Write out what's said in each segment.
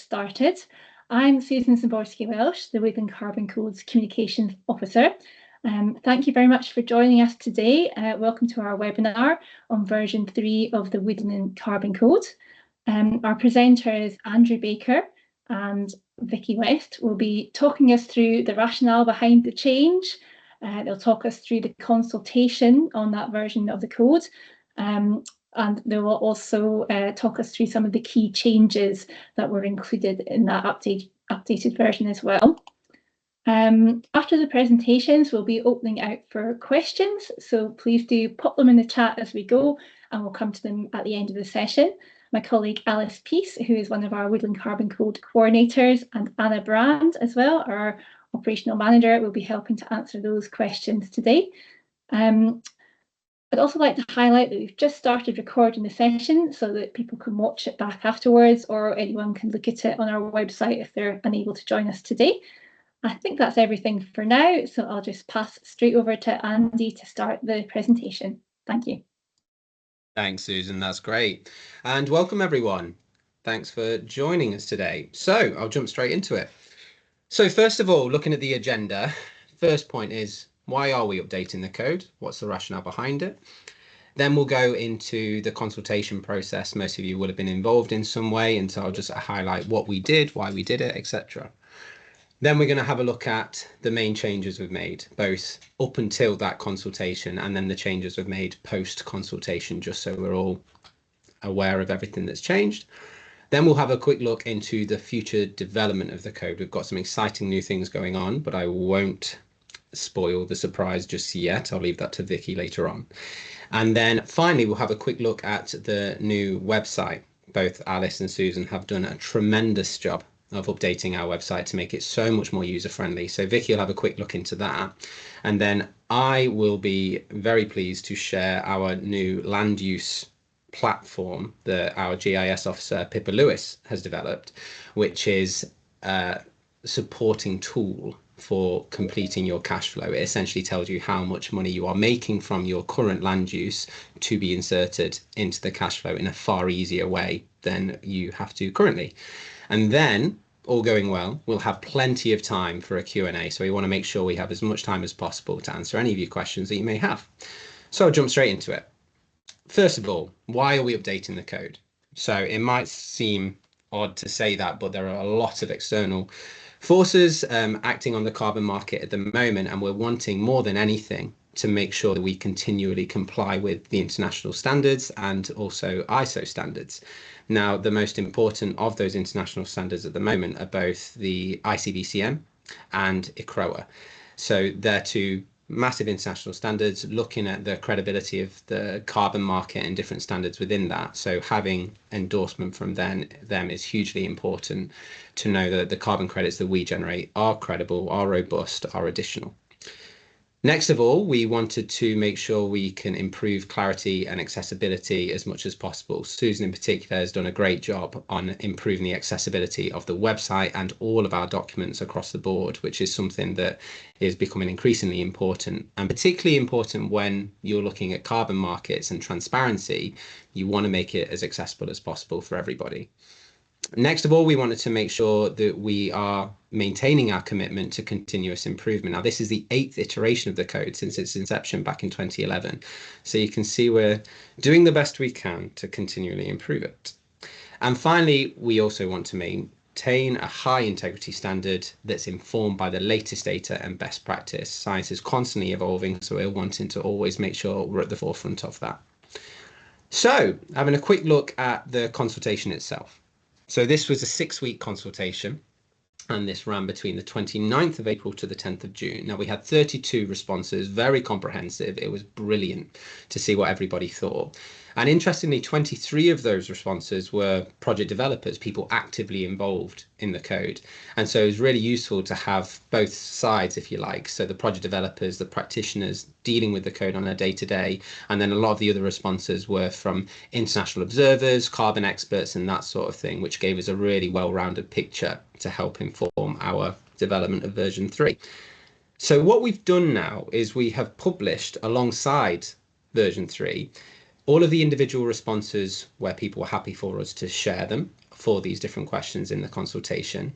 started. I'm Susan Zaborski-Welsh, the Woodland Carbon Code's Communications Officer. Thank you very much for joining us today. Welcome to our webinar on version 3 of the Woodland Carbon Code. Our presenter is Andrew Baker, and Vicky West will be talking us through the rationale behind the change. They'll talk us through the consultation on that version of the code. And they will also talk us through some of the key changes that were included in that updated version as well. After the presentations, we'll be opening out for questions, so please do pop them in the chat as we go, and we'll come to them at the end of the session. My colleague Alice Peace, who is one of our Woodland Carbon Code coordinators, and Anna Brand as well, our operational manager, will be helping to answer those questions today. I'd also like to highlight that we've just started recording the session so that people can watch it back afterwards, or anyone can look at it on our website if they're unable to join us today. I think that's everything for now, so I'll just pass straight over to Andy to start the presentation. Thank you. Thanks, Susan. That's great. And welcome, everyone. Thanks for joining us today. So I'll jump straight into it. So first of all, looking at the agenda, first point is, why are we updating the code? What's the rationale behind it? Then we'll go into the consultation process. Most of you will have been involved in some way, and so I'll just highlight what we did, why we did it, etc. Then we're going to have a look at the main changes we've made, both up until that consultation and then the changes we've made post-consultation, just so we're all aware of everything that's changed. Then we'll have a quick look into the future development of the code. We've got some exciting new things going on, but I won't spoil the surprise just yet. I'll leave that to Vicky later on. And then finally, we'll have a quick look at the new website. Both Alice and Susan have done a tremendous job of updating our website to make it so much more user-friendly. So Vicky will have a quick look into that. And then I will be very pleased to share our new land use platform that our GIS officer, Pippa Lewis, has developed, which is a supporting tool for completing your cash flow. It essentially tells you how much money you are making from your current land use to be inserted into the cash flow in a far easier way than you have to currently. And then, all going well, we'll have plenty of time for a Q&A. So we want to make sure we have as much time as possible to answer any of your questions that you may have. So I'll jump straight into it. First of all, why are we updating the code? So it might seem odd to say that, but there are a lot of external forces acting on the carbon market at the moment, and we're wanting more than anything to make sure that we continually comply with the international standards and also ISO standards. Now, the most important of those international standards at the moment are both the ICBCM and ICROA. So they're two massive international standards looking at the credibility of the carbon market and different standards within that. So having endorsement from them is hugely important to know that the carbon credits that we generate are credible, are robust, are additional. Next of all, we wanted to make sure we can improve clarity and accessibility as much as possible. Susan in particular has done a great job on improving the accessibility of the website and all of our documents across the board, which is something that is becoming increasingly important, and particularly important when you're looking at carbon markets and transparency. You want to make it as accessible as possible for everybody. Next of all, we wanted to make sure that we are maintaining our commitment to continuous improvement. Now, this is the 8th iteration of the code since its inception back in 2011. So you can see we're doing the best we can to continually improve it. And finally, we also want to maintain a high integrity standard that's informed by the latest data and best practice. Science is constantly evolving, so we're wanting to always make sure we're at the forefront of that. So having a quick look at the consultation itself. So this was a 6-week consultation, and this ran between the 29th of April to the 10th of June. Now, we had 32 responses, very comprehensive. It was brilliant to see what everybody thought. And interestingly, 23 of those responses were project developers, people actively involved in the code. And so it was really useful to have both sides, if you like. So the project developers, the practitioners dealing with the code on a day-to-day. And then a lot of the other responses were from international observers, carbon experts, and that sort of thing, which gave us a really well-rounded picture to help inform our development of version 3. So what we've done now is we have published alongside version 3 all of the individual responses where people were happy for us to share them for these different questions in the consultation,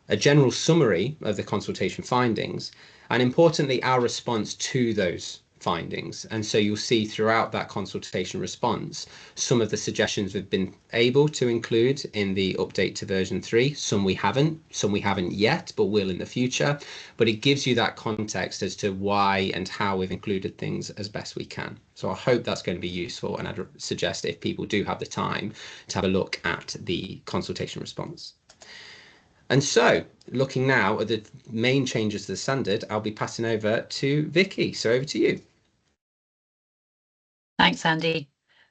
a general summary of the consultation findings, and importantly, our response to those findings. And so you'll see throughout that consultation response, some of the suggestions we've been able to include in the update to version 3, some we haven't yet, but will in the future. But it gives you that context as to why and how we've included things as best we can. So I hope that's going to be useful, and I'd suggest if people do have the time to have a look at the consultation response. And so, looking now at the main changes to the standard, I'll be passing over to Vicky. So over to you. Thanks, Andy.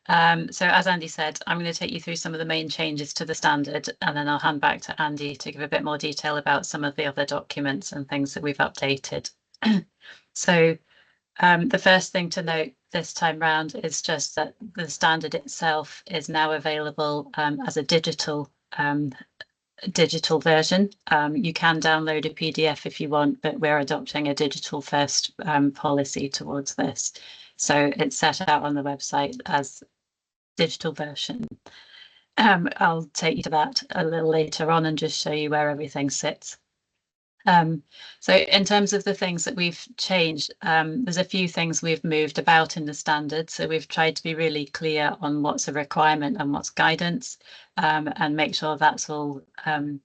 So as Andy said, I'm going to take you through some of the main changes to the standard, and then I'll hand back to Andy to give a bit more detail about some of the other documents and things that we've updated. So the first thing to note this time round is just that the standard itself is now available as a digital version. You can download a PDF if you want, but we're adopting a digital first policy towards this. So it's set out on the website as digital version. I'll take you to that a little later on and just show you where everything sits. So in terms of the things that we've changed, there's a few things we've moved about in the standard. So we've tried to be really clear on what's a requirement and what's guidance, and make sure that's all in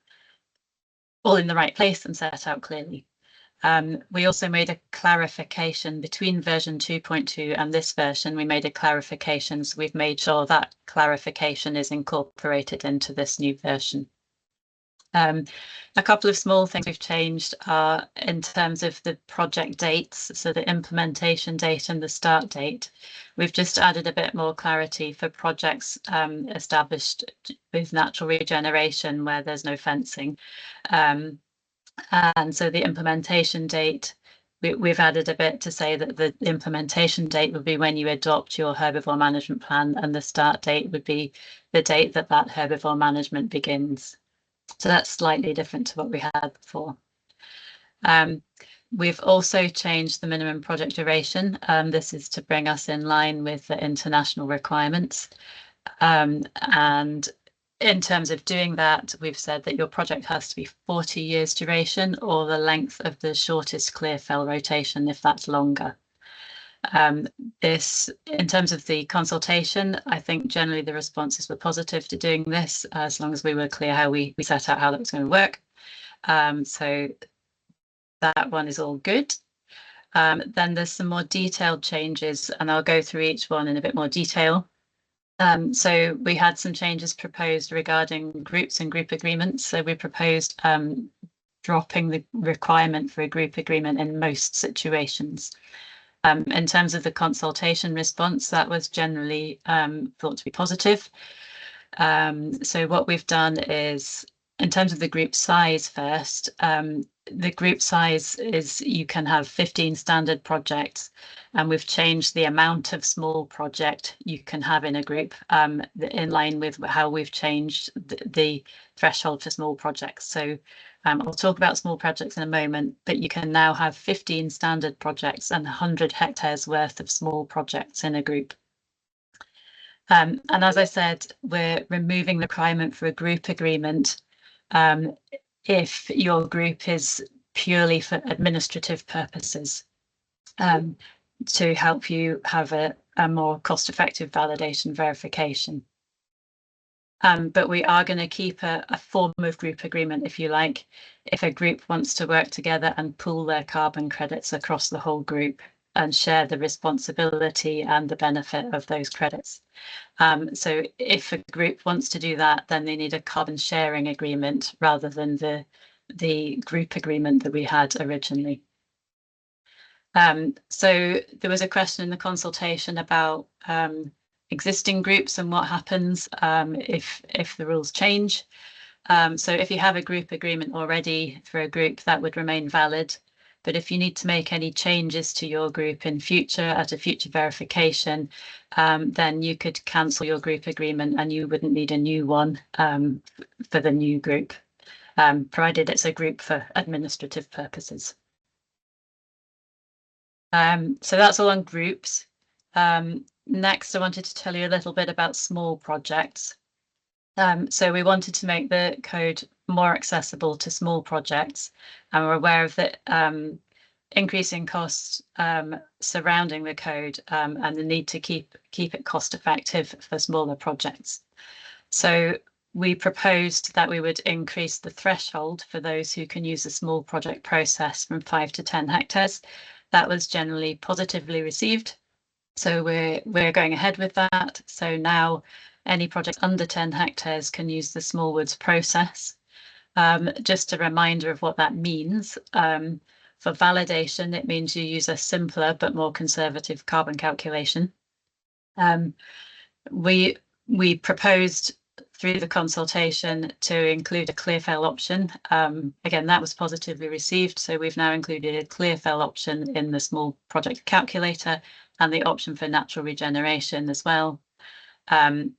the right place and set out clearly. We also made a clarification between version 2.2 and this version. We made a clarification, so we've made sure that clarification is incorporated into this new version. A couple of small things we've changed are in terms of the project dates, so the implementation date and the start date. We've just added a bit more clarity for projects established with natural regeneration where there's no fencing. And so the implementation date, we've added a bit to say that the implementation date would be when you adopt your herbivore management plan, and the start date would be the date that that herbivore management begins. So that's slightly different to what we had before. We've also changed the minimum project duration. This is to bring us in line with the international requirements. And in terms of doing that, we've said that your project has to be 40 years duration or the length of the shortest clear fell rotation if that's longer. This, in terms of the consultation, I think generally the responses were positive to doing this, as long as we were clear how we set out how that was going to work. So that one is all good. Then there's some more detailed changes, and I'll go through each one in a bit more detail. So we had some changes proposed regarding groups and group agreements. So we proposed dropping the requirement for a group agreement in most situations. In terms of the consultation response, that was generally thought to be positive. So what we've done is, in terms of the group size first, the group size is you can have 15 standard projects, and we've changed the amount of small project you can have in a group in line with how we've changed the threshold for small projects. So I'll talk about small projects in a moment, but you can now have 15 standard projects and 100 hectares worth of small projects in a group. And as I said, we're removing the requirement for a group agreement if your group is purely for administrative purposes, to help you have a more cost-effective validation verification. But we are going to keep a form of group agreement, if you like, if a group wants to work together and pool their carbon credits across the whole group and share the responsibility and the benefit of those credits. So if a group wants to do that, then they need a carbon sharing agreement rather than the group agreement that we had originally. So there was a question in the consultation about existing groups and what happens if the rules change. So if you have a group agreement already for a group, that would remain valid. But if you need to make any changes to your group in future at a future verification, then you could cancel your group agreement and you wouldn't need a new one for the new group, provided it's a group for administrative purposes. So that's all on groups. Next, I wanted to tell you a little bit about small projects. So we wanted to make the code more accessible to small projects, and we're aware of the increasing costs surrounding the code and the need to keep it cost effective for smaller projects. So we proposed that we would increase the threshold for those who can use a small project process from 5 to 10 hectares. That was generally positively received. So we're going ahead with that. So now any projects under 10 hectares can use the Smallwoods process. Just a reminder of what that means. For validation, it means you use a simpler but more conservative carbon calculation. We proposed through the consultation to include a clear-fail option. Again, that was positively received. So we've now included a clear-fail option in the small project calculator and the option for natural regeneration as well. And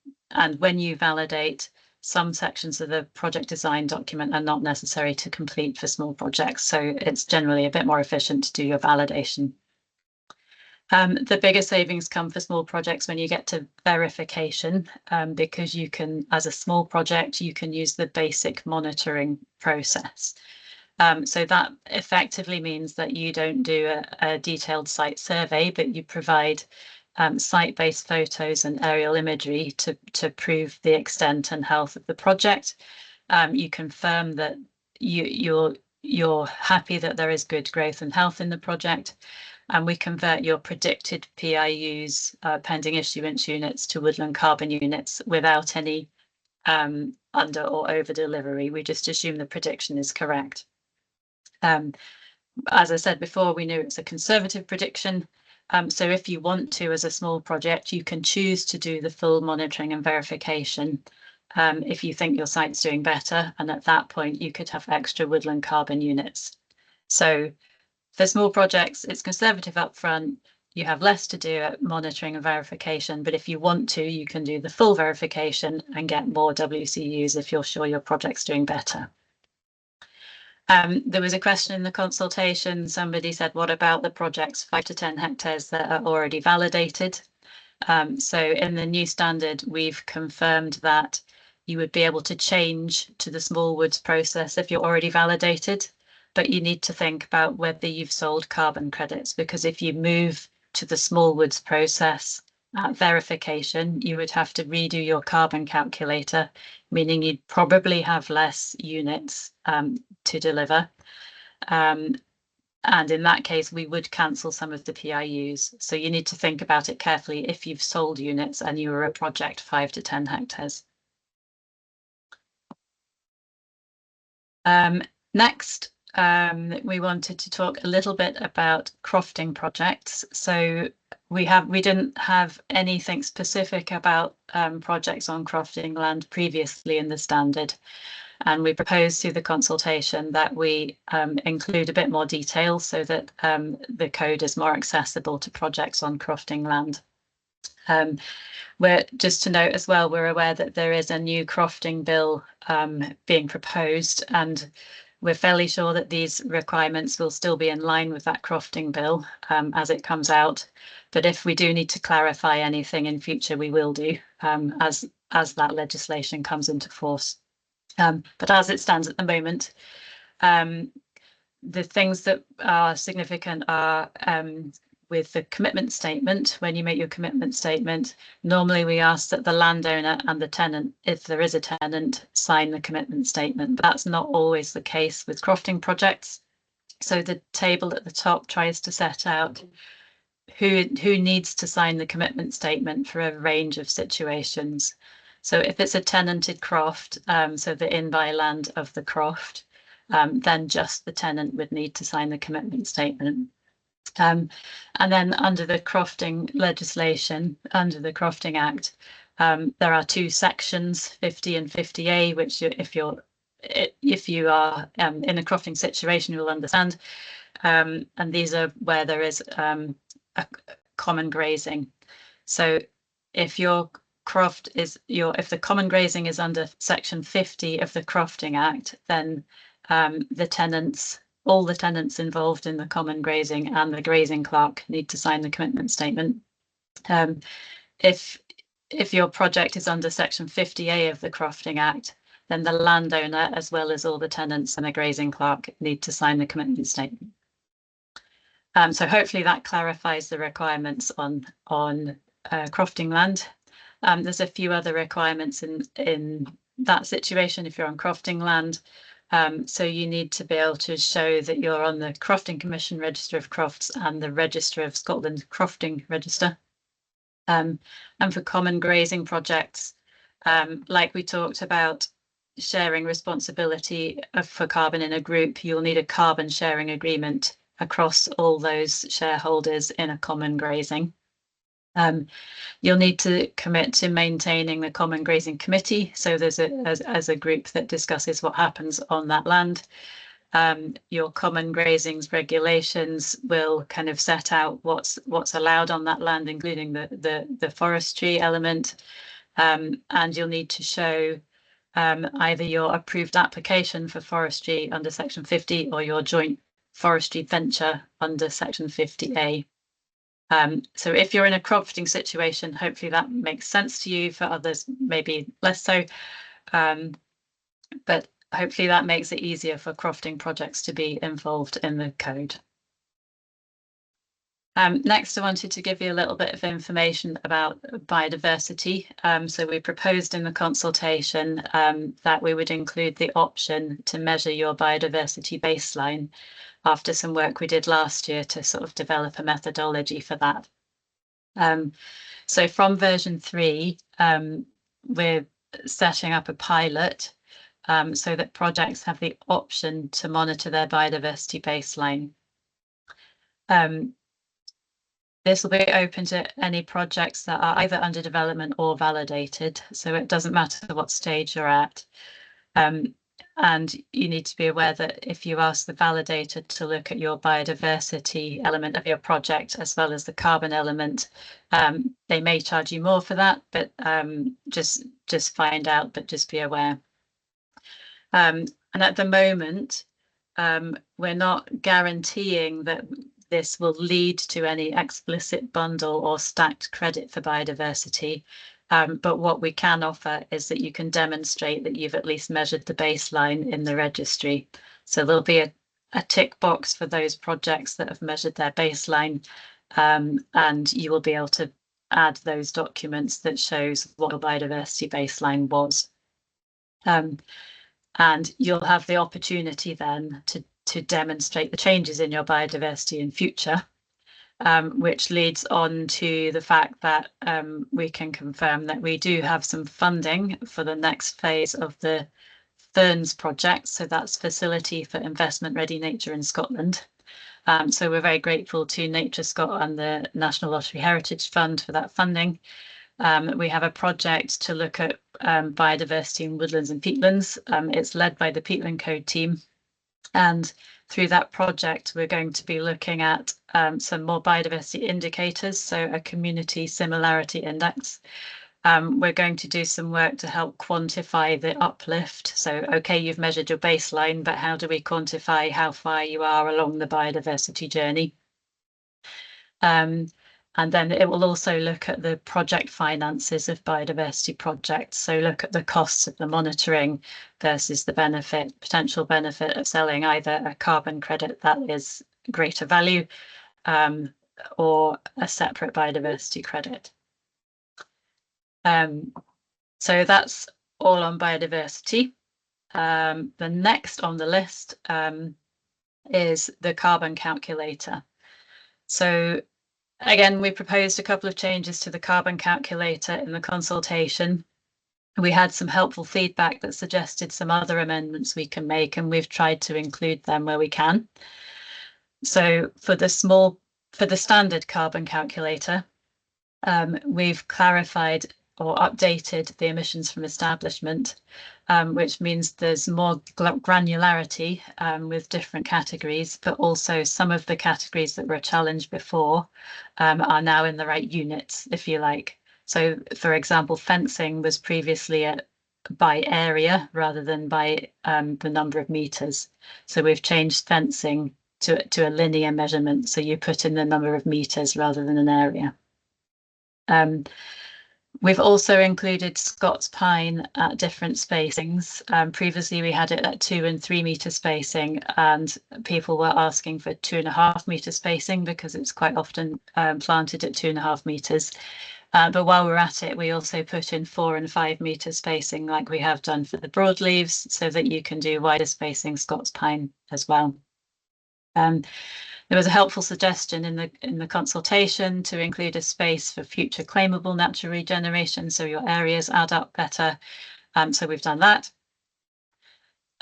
when you validate, some sections of the project design document are not necessary to complete for small projects. So it's generally a bit more efficient to do your validation. The bigger savings come for small projects when you get to verification, because you can, as a small project, you can use the basic monitoring process. So that effectively means that you don't do a detailed site survey, but you provide site-based photos and aerial imagery to prove the extent and health of the project. You confirm that you're happy that there is good growth and health in the project, and we convert your predicted PIUs, pending issuance units, to woodland carbon units without any under or over delivery. We just assume the prediction is correct. As I said before, we knew it's a conservative prediction. So if you want to, as a small project, you can choose to do the full monitoring and verification if you think your site's doing better. And at that point, you could have extra woodland carbon units. So for small projects, it's conservative upfront. You have less to do at monitoring and verification. But if you want to, you can do the full verification and get more WCUs if you're sure your project's doing better. There was a question in the consultation. Somebody said, what about the projects 5 to 10 hectares that are already validated? So in the new standard, we've confirmed that you would be able to change to the Smallwoods process if you're already validated, but you need to think about whether you've sold carbon credits, because if you move to the Smallwoods process at verification, you would have to redo your carbon calculator, meaning you'd probably have less units to deliver. And in that case, we would cancel some of the PIUs. So you need to think about it carefully if you've sold units and you were a project 5 to 10 hectares. Next, we wanted to talk a little bit about crofting projects. So we didn't have anything specific about projects on crofting land previously in the standard. And we proposed through the consultation that we include a bit more detail so that the code is more accessible to projects on crofting land. Just to note as well, we're aware that there is a new crofting bill being proposed, and we're fairly sure that these requirements will still be in line with that crofting bill as it comes out. But if we do need to clarify anything in future, we will do as that legislation comes into force. But as it stands at the moment, the things that are significant are with the commitment statement. When you make your commitment statement, normally we ask that the landowner and the tenant, if there is a tenant, sign the commitment statement. But that's not always the case with crofting projects. So the table at the top tries to set out who needs to sign the commitment statement for a range of situations. So if it's a tenanted croft, so the in-by land of the croft, then just the tenant would need to sign the commitment statement. And then under the crofting legislation, under the Crofting Act, there are two sections, 50 and 50A, which if you are in a crofting situation, you'll understand. And these are where there is a common grazing. So if your croft is if the common grazing is under section 50 of the Crofting Act, then all the tenants involved in the common grazing and the grazing clerk need to sign the commitment statement. if your project is under Section 50A of the Crofting Act, then the landowner, as well as all the tenants and a grazing clerk, need to sign the commitment statement. So hopefully that clarifies the requirements on crofting land. There's a few other requirements in that situation if you're on crofting land. So you need to be able to show that you're on the Crofting Commission Register of Crofts and the Register of Scotland Crofting Register. And for common grazing projects, like we talked about, sharing responsibility for carbon in a group, you'll need a carbon sharing agreement across all those shareholders in a common grazing. You'll need to commit to maintaining the Common Grazing Committee. So there's as a group that discusses what happens on that land. Your common grazings regulations will kind of set out what's allowed on that land, including the forestry element. And you'll need to show either your approved application for forestry under Section 50 or your joint forestry venture under Section 50A. So if you're in a crofting situation, hopefully that makes sense to you. For others, maybe less so. But hopefully that makes it easier for crofting projects to be involved in the code. Next, I wanted to give you a little bit of information about biodiversity. So we proposed in the consultation that we would include the option to measure your biodiversity baseline after some work we did last year to sort of develop a methodology for that. So from version 3, we're setting up a pilot so that projects have the option to monitor their biodiversity baseline. This will be open to any projects that are either under development or validated, so it doesn't matter what stage you're at. And you need to be aware that if you ask the validator to look at your biodiversity element of your project as well as the carbon element, they may charge you more for that, but just find out, but just be aware. And at the moment, we're not guaranteeing that this will lead to any explicit bundle or stacked credit for biodiversity. But what we can offer is that you can demonstrate that you've at least measured the baseline in the registry. So there'll be a tick box for those projects that have measured their baseline, and you will be able to add those documents that shows what your biodiversity baseline was. And you'll have the opportunity then to demonstrate the changes in your biodiversity in future. Which leads on to the fact that we can confirm that we do have some funding for the next phase of the Ferns project. So that's Facility for Investment Ready Nature in Scotland. So we're very grateful to NatureScot and the National Lottery Heritage Fund for that funding. We have a project to look at biodiversity in woodlands and peatlands. It's led by the Peatland Code team. And through that project, we're going to be looking at some more biodiversity indicators, so a community similarity index. We're going to do some work to help quantify the uplift. So, okay, you've measured your baseline, but how do we quantify how far you are along the biodiversity journey? And then it will also look at the project finances of biodiversity projects. So look at the costs of the monitoring versus the potential benefit of selling either a carbon credit that is greater value or a separate biodiversity credit. So that's all on biodiversity. The next on the list is the carbon calculator. So again, we proposed a couple of changes to the carbon calculator in the consultation. We had some helpful feedback that suggested some other amendments we can make, and we've tried to include them where we can. So for the standard carbon calculator, we've clarified or updated the emissions from establishment, which means there's more granularity with different categories, but also some of the categories that were challenged before are now in the right units, if you like. So, for example, fencing was previously by area rather than by the number of meters. So we've changed fencing to a linear measurement. So you put in the number of meters rather than an area. We've also included Scots pine at different spacings. Previously, we had it at 2 and 3 metre spacing, and people were asking for 2.5 metre spacing because it's quite often planted at 2.5 metres. But while we're at it, we also put in 4 and 5 metre spacing like we have done for the broadleaves, so that you can do wider spacing Scots pine as well. There was a helpful suggestion in the consultation to include a space for future claimable natural regeneration, so your areas add up better. So we've done that.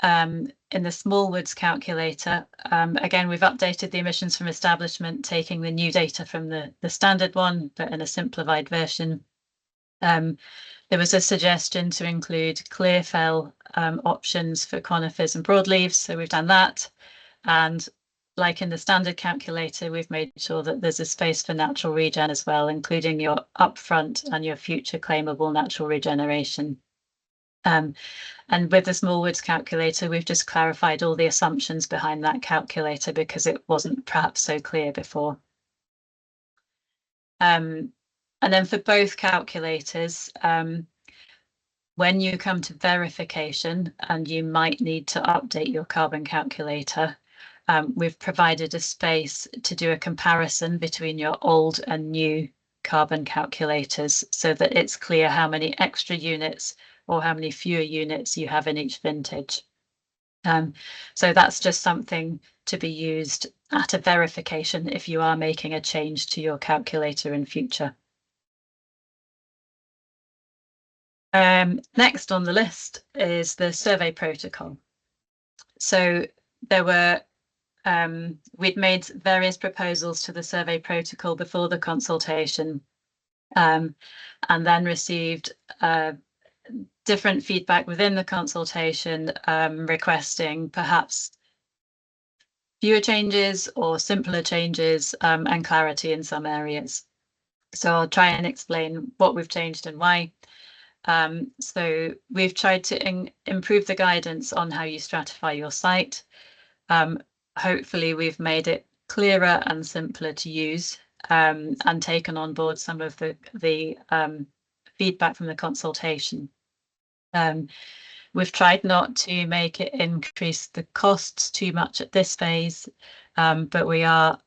In the small woods calculator, again, we've updated the emissions from establishment, taking the new data from the standard one, but in a simplified version. There was a suggestion to include clear fell options for conifers and broadleaves, so we've done that. And like in the standard calculator, we've made sure that there's a space for natural regen as well, including your upfront and your future claimable natural regeneration. And with the small woods calculator, we've just clarified all the assumptions behind that calculator because it wasn't perhaps so clear before. And then for both calculators, when you come to verification and you might need to update your carbon calculator, we've provided a space to do a comparison between your old and new carbon calculators so that it's clear how many extra units or how many fewer units you have in each vintage. So that's just something to be used at a verification if you are making a change to your calculator in future. Next on the list is the survey protocol. So there were we'd made various proposals to the survey protocol before the consultation, and then received different feedback within the consultation, requesting perhaps fewer changes or simpler changes, and clarity in some areas. So I'll try and explain what we've changed and why. So we've tried to improve the guidance on how you stratify your site. Hopefully we've made it clearer and simpler to use, and taken on board some of the feedback from the consultation. We've tried not to make it increase the costs too much at this phase, but we are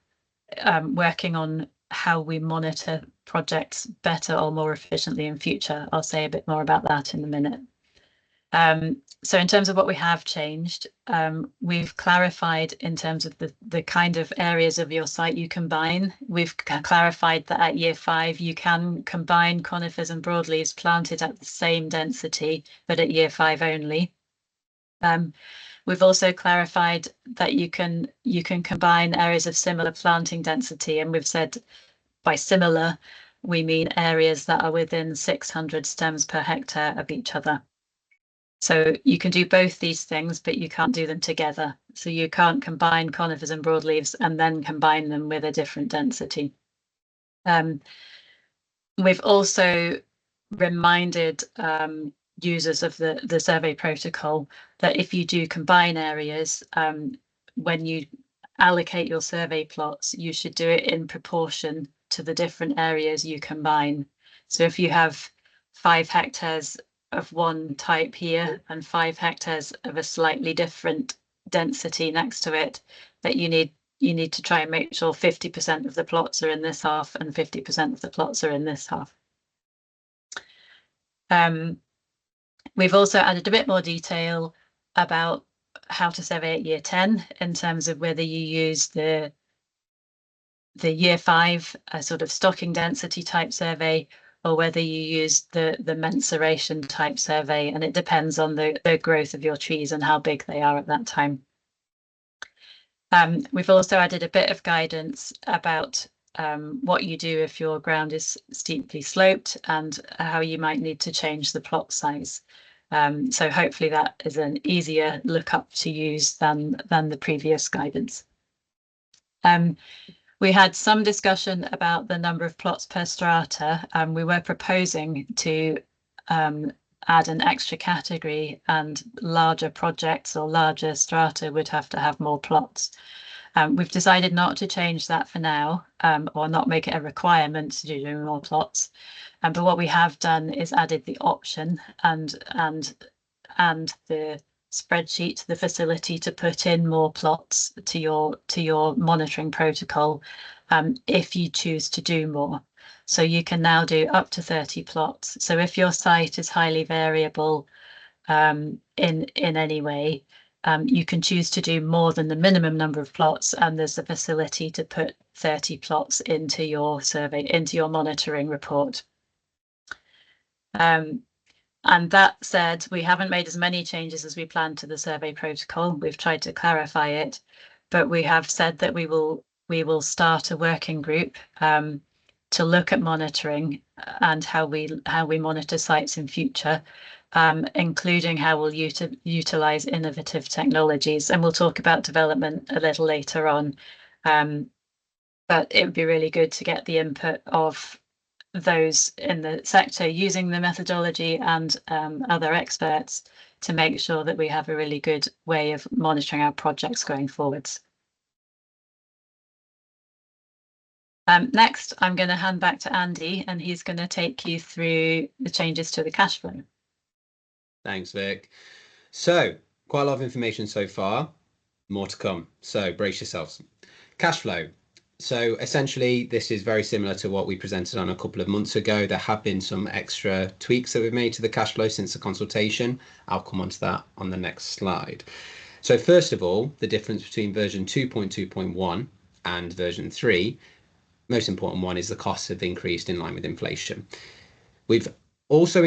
working on how we monitor projects better or more efficiently in future. I'll say a bit more about that in a minute. So in terms of what we have changed, we've clarified in terms of the kind of areas of your site you combine. We've clarified that at year 5 you can combine conifers and broadleaves planted at the same density, but at year 5 only. We've also clarified that you can combine areas of similar planting density, and we've said by similar we mean areas that are within 600 stems per hectare of each other. So you can do both these things, but you can't do them together. So you can't combine conifers and broadleaves and then combine them with a different density. We've also reminded users of the survey protocol that if you do combine areas, when you allocate your survey plots, you should do it in proportion to the different areas you combine. So if you have 5 hectares of one type here and 5 hectares of a slightly different density next to it, that you need to try and make sure 50% of the plots are in this half and 50% of the plots are in this half. We've also added a bit more detail about how to survey at year 10 in terms of whether you use the year 5 sort of stocking density type survey or whether you use the mensuration type survey, and it depends on the growth of your trees and how big they are at that time. We've also added a bit of guidance about what you do if your ground is steeply sloped and how you might need to change the plot size. So hopefully that is an easier lookup to use than the previous guidance. We had some discussion about the number of plots per strata, and we were proposing to add an extra category, and larger projects or larger strata would have to have more plots. We've decided not to change that for now, or not make it a requirement to do more plots. But what we have done is added the option and the spreadsheet, the facility to put in more plots to your monitoring protocol, if you choose to do more. So you can now do up to 30 plots. So if your site is highly variable in any way, you can choose to do more than the minimum number of plots, and there's the facility to put 30 plots into your survey, into your monitoring report. And that said, we haven't made as many changes as we planned to the survey protocol. We've tried to clarify it, but we have said that we will start a working group to look at monitoring and how we monitor sites in future, including how we'll utilize innovative technologies. And we'll talk about development a little later on. But it would be really good to get the input of those in the sector using the methodology and other experts to make sure that we have a really good way of monitoring our projects going forwards. Next, I'm going to hand back to Andy, and he's going to take you through the changes to the cash flow. Thanks, Vic. So quite a lot of information so far, more to come. So brace yourselves. Cash flow. So essentially, this is very similar to what we presented on a couple of months ago. There have been some extra tweaks that we've made to the cash flow since the consultation. I'll come on to that on the next slide. So first of all, the difference between version 2.2.1 and version 3, most important one is the costs have increased in line with inflation. We've also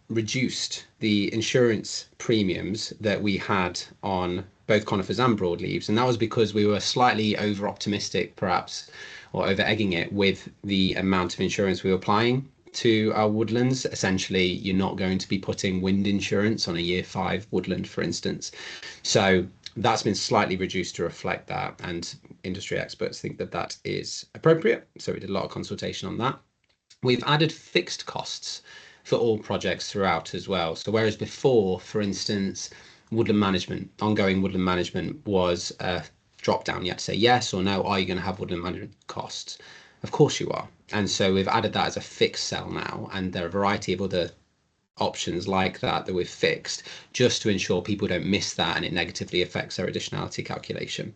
reduced the insurance premiums that we had on both conifers and broadleaves, and that was because we were slightly over optimistic, perhaps, or over egging it with the amount of insurance we were applying to our woodlands. Essentially, you're not going to be putting wind insurance on a year 5 woodland, for instance. So that's been slightly reduced to reflect that, and industry experts think that that is appropriate. So we did a lot of consultation on that. We've added fixed costs for all projects throughout as well. So whereas before, for instance, woodland management, ongoing woodland management was a drop down. You had to say yes or no. Are you going to have woodland management costs? Of course you are. And so we've added that as a fixed cell now. And there are a variety of other options like that we've fixed just to ensure people don't miss that and it negatively affects their additionality calculation.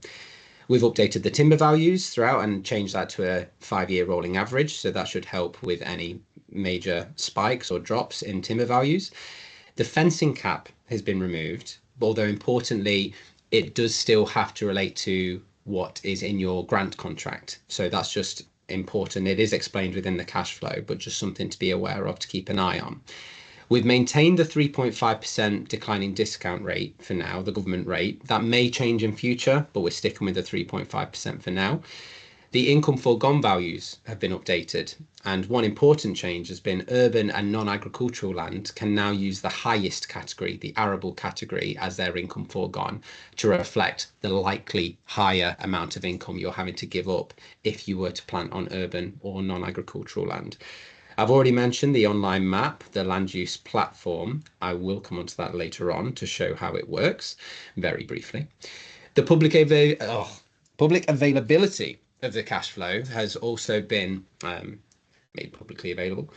We've updated the timber values throughout and changed that to a 5-year rolling average. So that should help with any major spikes or drops in timber values. The fencing cap has been removed, although importantly, it does still have to relate to what is in your grant contract. So that's just important. It is explained within the cash flow, but just something to be aware of, to keep an eye on. We've maintained the 3.5% declining discount rate for now, the government rate. That may change in future, but we're sticking with the 3.5% for now. The income foregone values have been updated, and one important change has been urban and non-agricultural land can now use the highest category, the arable category, as their income foregone to reflect the likely higher amount of income you're having to give up if you were to plant on urban or non-agricultural land. I've already mentioned the online map, the land use platform. I will come onto that later on to show how it works very briefly. The public availability of the cash flow has also been made publicly available.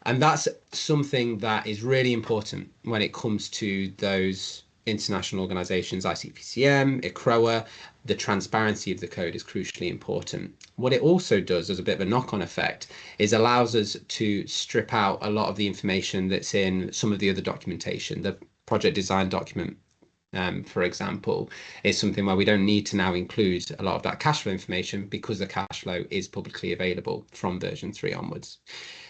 And that's something that is really important when it comes to those international organizations, ICPCM, ICROA. The transparency of the code is crucially important. What it also does, as a bit of a knock-on effect, is allows us to strip out a lot of the information that's in some of the other documentation. The project design document, for example, is something where we don't need to now include a lot of that cash flow information because the cash flow is publicly available from version 3 onwards.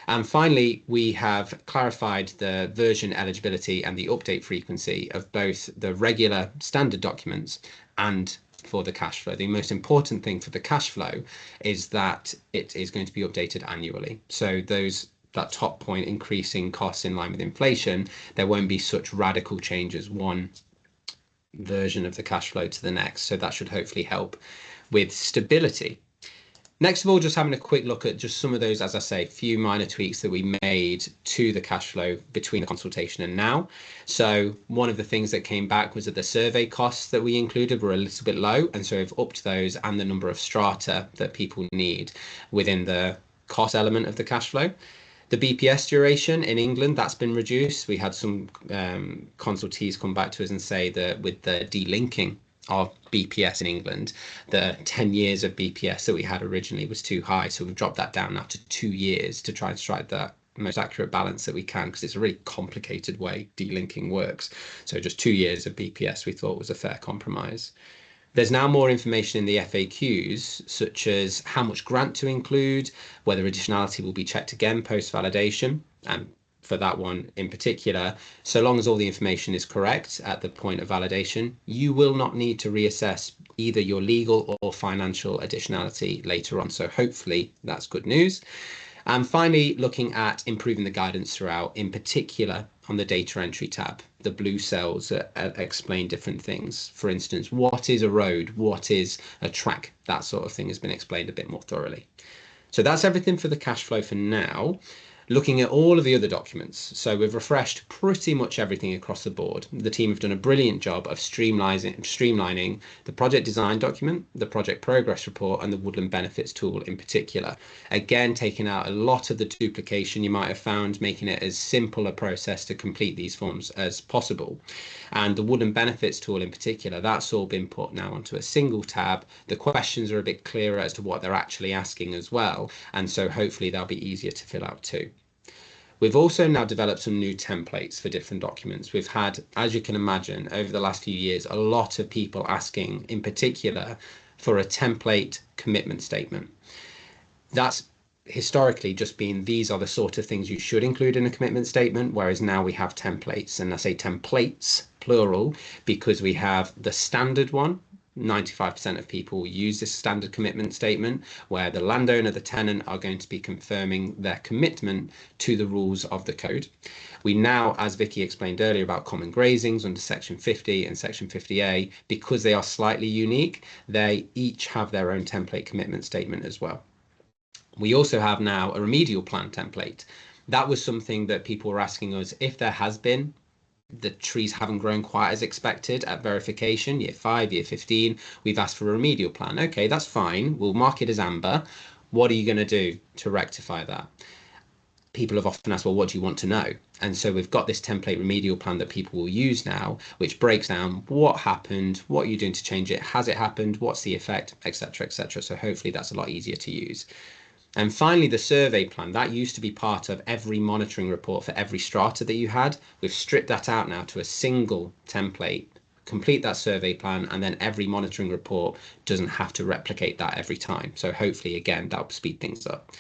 And finally, we have clarified the version eligibility and the update frequency of both the regular standard documents and for the cash flow. The most important thing for the cash flow is that it is going to be updated annually. So that top point, increasing costs in line with inflation, there won't be such radical changes one version of the cash flow to the next. So that should hopefully help with stability. Next of all, just having a quick look at just some of those, as I say, few minor tweaks that we made to the cash flow between the consultation and now. So one of the things that came back was that the survey costs that we included were a little bit low. And so we've upped those and the number of strata that people need within the cost element of the cash flow. The BPS duration in England, that's been reduced. We had some consultees come back to us and say that with the delinking of BPS in England, the 10 years of BPS that we had originally was too high. So we've dropped that down now to 2 years to try and strike that most accurate balance that we can, because it's a really complicated way delinking works. So just 2 years of BPS we thought was a fair compromise. There's now more information in the FAQs, such as how much grant to include, whether additionality will be checked again post-validation, and for that one in particular, so long as all the information is correct at the point of validation, you will not need to reassess either your legal or financial additionality later on. So hopefully that's good news. And finally, looking at improving the guidance throughout, in particular on the data entry tab, the blue cells explain different things. For instance, what is a road? What is a track? That sort of thing has been explained a bit more thoroughly. So that's everything for the cash flow for now. Looking at all of the other documents, so we've refreshed pretty much everything across the board. The team have done a brilliant job of streamlining the project design document, the project progress report, and the Woodland benefits tool in particular. Again, taking out a lot of the duplication you might have found, making it as simple a process to complete these forms as possible. And the Woodland benefits tool in particular, that's all been put now onto a single tab. The questions are a bit clearer as to what they're actually asking as well, and so hopefully they'll be easier to fill out too. We've also now developed some new templates for different documents. We've had, as you can imagine, over the last few years, a lot of people asking, in particular, for a template commitment statement. That's historically just been, these are the sort of things you should include in a commitment statement, whereas now we have templates. And I say templates, plural, because we have the standard one. 95% of people use this standard commitment statement, where the landowner, the tenant, are going to be confirming their commitment to the rules of the code. We now, as Vicky explained earlier about common grazings under section 50 and section 50A, because they are slightly unique, they each have their own template commitment statement as well. We also have now a remedial plan template. That was something that people were asking us, if there has been, the trees haven't grown quite as expected at verification, year 5, year 15, we've asked for a remedial plan. Okay, that's fine. We'll mark it as amber. What are you going to do to rectify that? People have often asked, well, what do you want to know? And so we've got this template remedial plan that people will use now, which breaks down what happened, what are you doing to change it, has it happened, what's the effect, etc., etc. So hopefully that's a lot easier to use. And finally, the survey plan, that used to be part of every monitoring report for every strata that you had. We've stripped that out now to a single template, complete that survey plan, and then every monitoring report doesn't have to replicate that every time. So hopefully, again, that'll speed things up.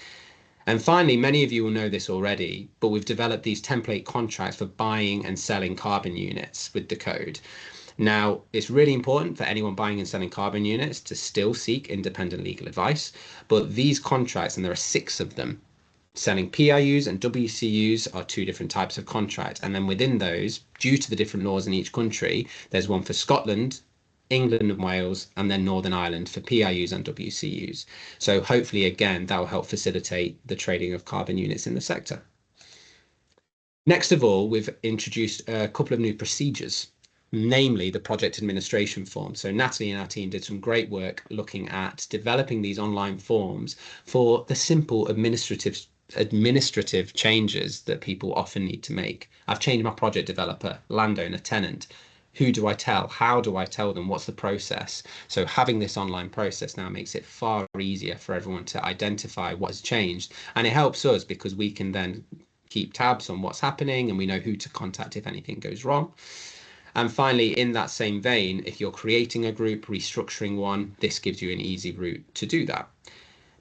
And finally, many of you will know this already, but we've developed these template contracts for buying and selling carbon units with the code. Now, it's really important for anyone buying and selling carbon units to still seek independent legal advice, but these contracts, and there are 6 of them, selling PIUs and WCUs are 2 different types of contract. And then within those, due to the different laws in each country, there's one for Scotland, England and Wales, and then Northern Ireland for PIUs and WCUs. So hopefully, again, that will help facilitate the trading of carbon units in the sector. Next of all, we've introduced a couple of new procedures, namely the project administration form. So Natalie and our team did some great work looking at developing these online forms for the simple administrative changes that people often need to make. I've changed my project developer, landowner, tenant. Who do I tell? How do I tell them? What's the process? So having this online process now makes it far easier for everyone to identify what has changed. And it helps us because we can then keep tabs on what's happening and we know who to contact if anything goes wrong. And finally, in that same vein, if you're creating a group, restructuring one, this gives you an easy route to do that.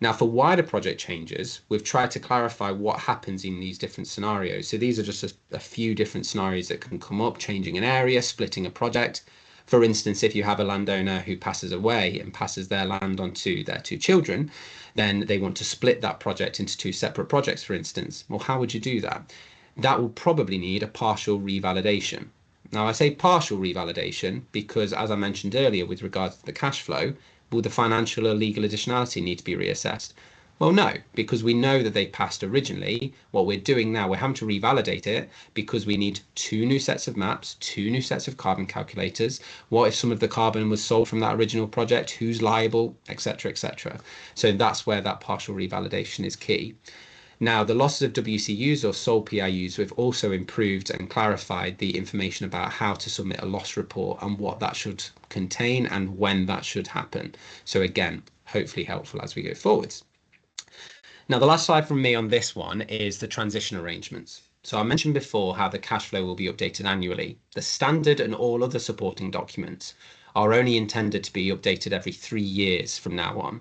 Now, for wider project changes, we've tried to clarify what happens in these different scenarios. So these are just a few different scenarios that can come up: changing an area, splitting a project. For instance, if you have a landowner who passes away and passes their land on to their 2 children, then they want to split that project into 2 separate projects, for instance. Well, how would you do that? That will probably need a partial revalidation. Now, I say partial revalidation because, as I mentioned earlier, with regards to the cash flow, Will the financial or legal additionality need to be reassessed? Well, no, because we know that they passed originally. What we're doing now, we're having to revalidate it because we need 2 new sets of maps, 2 new sets of carbon calculators. What if some of the carbon was sold from that original project? Who's liable, etc., etc. So that's where that partial revalidation is key. Now, the losses of WCUs or sole PIUs, we've also improved and clarified the information about how to submit a loss report and what that should contain and when that should happen. So again, hopefully helpful as we go forwards. Now, the last slide from me on this one is the transition arrangements. So I mentioned before how the cash flow will be updated annually. The standard and all other supporting documents are only intended to be updated every 3 years from now on.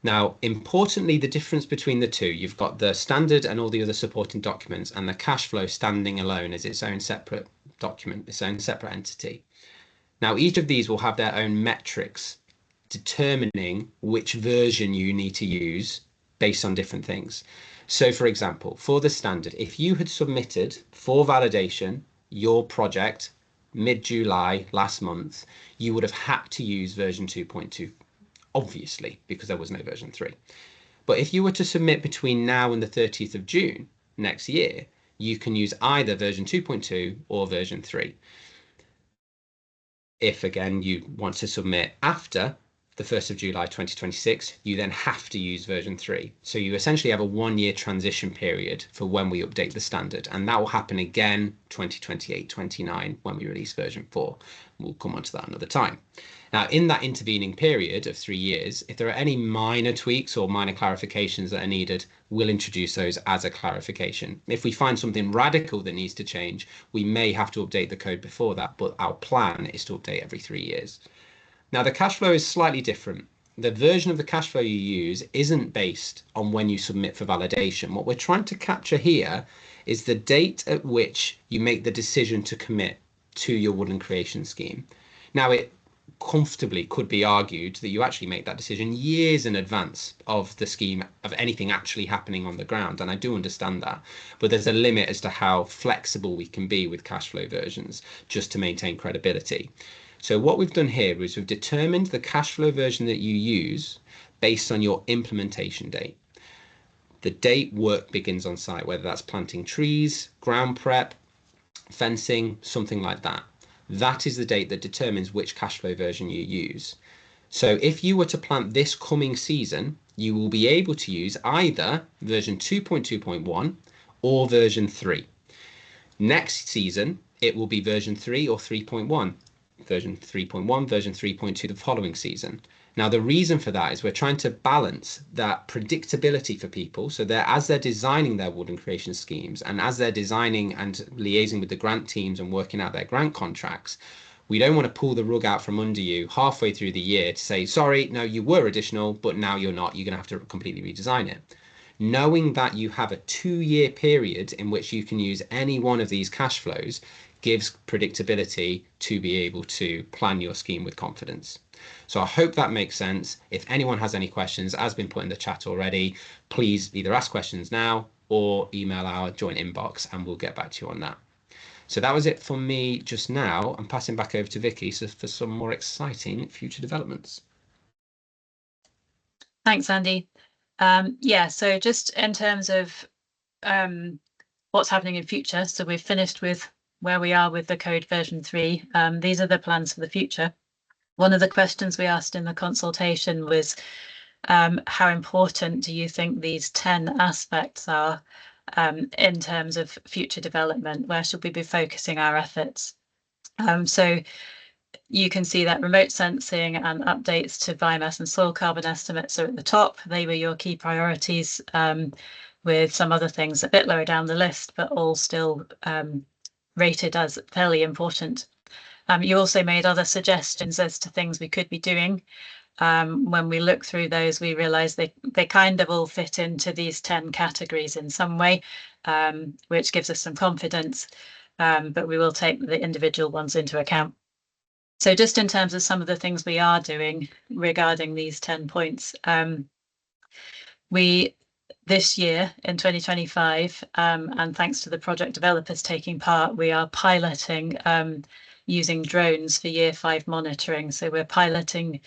Now, importantly, the difference between the two, you've got the standard and all the other supporting documents, and the cash flow standing alone as its own separate document, its own separate entity. Now, each of these will have their own metrics determining which version you need to use based on different things. So, for example, for the standard, if you had submitted for validation your project mid-July last month, you would have had to use version 2.2. Obviously, because there was no version 3. But if you were to submit between now and the 30th of June next year, you can use either version 2.2 or version 3. If, again, you want to submit after the 1st of July 2026, you then have to use version 3. So you essentially have a 1-year transition period for when we update the standard, and that will happen again 2028-29 when we release version 4. We'll come on to that another time. Now, in that intervening period of 3 years, if there are any minor tweaks or minor clarifications that are needed, we'll introduce those as a clarification. If we find something radical that needs to change, we may have to update the code before that, but our plan is to update every 3 years. Now, the cash flow is slightly different. The version of the cash flow you use isn't based on when you submit for validation. What we're trying to capture here is the date at which you make the decision to commit to your woodland creation scheme. Now, it comfortably could be argued that you actually make that decision years in advance of the scheme, of anything actually happening on the ground, and I do understand that, but there's a limit as to how flexible we can be with cash flow versions just to maintain credibility. So what we've done here is we've determined the cash flow version that you use based on your implementation date. The date work begins on site, whether that's planting trees, ground prep, fencing, something like that. That is the date that determines which cash flow version you use. So if you were to plant this coming season, you will be able to use either version 2.2.1 or version 3. Next season, it will be version 3 or 3.1. Version 3.1, version 3.2 the following season. Now, the reason for that is we're trying to balance that predictability for people, so that as they're designing their woodland creation schemes and as they're designing and liaising with the grant teams and working out their grant contracts, we don't want to pull the rug out from under you halfway through the year to say, sorry, no, you were additional, but now you're not. You're going to have to completely redesign it. Knowing that you have a 2-year period in which you can use any one of these cash flows gives predictability to be able to plan your scheme with confidence. So I hope that makes sense. If anyone has any questions, as been put in the chat already, please either ask questions now or email our joint inbox and we'll get back to you on that. So that was it from me just now. I'm passing back over to Vicky for some more exciting future developments. Thanks, Andy. Yeah, so just in terms of what's happening in future, so we've finished with where we are with the code version 3. These are the plans for the future. One of the questions we asked in the consultation was how important do you think these 10 aspects are in terms of future development? Where should we be focusing our efforts? So you can see that remote sensing and updates to biomass and soil carbon estimates are at the top. They were your key priorities, with some other things a bit lower down the list, but all still rated as fairly important. You also made other suggestions as to things we could be doing. When we look through those, we realise they kind of all fit into these 10 categories in some way, which gives us some confidence, but we will take the individual ones into account. So just in terms of some of the things we are doing regarding these 10 points, this year in 2025, and thanks to the project developers taking part, we are piloting using drones for year 5 monitoring. So we're piloting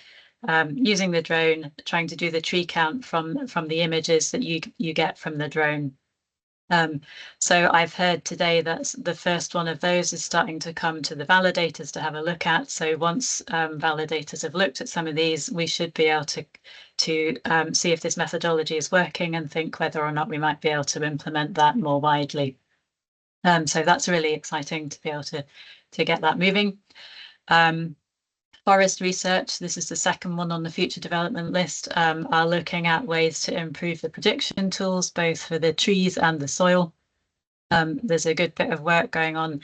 using the drone, trying to do the tree count from the images that you get from the drone. So I've heard today that the first one of those is starting to come to the validators to have a look at. So once validators have looked at some of these, we should be able to see if this methodology is working and think whether or not we might be able to implement that more widely. So that's really exciting to be able to get that moving. Forest Research, this is the second one on the future development list, are looking at ways to improve the prediction tools, both for the trees and the soil. There's a good bit of work going on